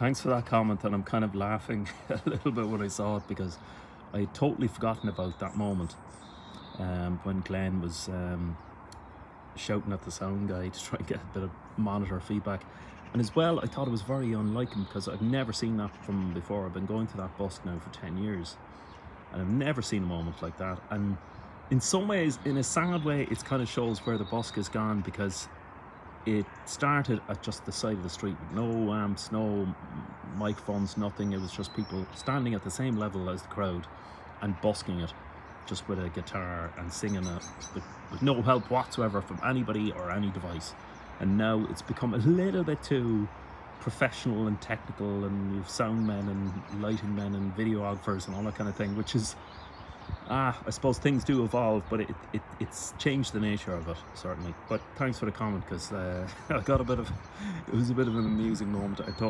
Thanks for that comment, and I'm kind of laughing a little bit when I saw it because I had totally forgotten about that moment when Glenn was shouting at the sound guy to try and get a bit of monitor feedback. And as well, I thought it was very unlike him because I've never seen that from him before. I've been going to that bus now for 10 years and I've never seen a moment like that. And in some ways, in a sad way, it kind of shows where the busk has gone, because it started at just the side of the street with no amps, no microphones, nothing. It was just people standing at the same level as the crowd and busking it just with a guitar and singing it with no help whatsoever from anybody or any device. And now it's become a little bit too professional and technical, and you've sound men and lighting men and videographers and all that kind of thing, which is I suppose things do evolve, but it's changed the nature of it, certainly. But thanks for the comment, because I got it was a bit of an amusing moment. I thought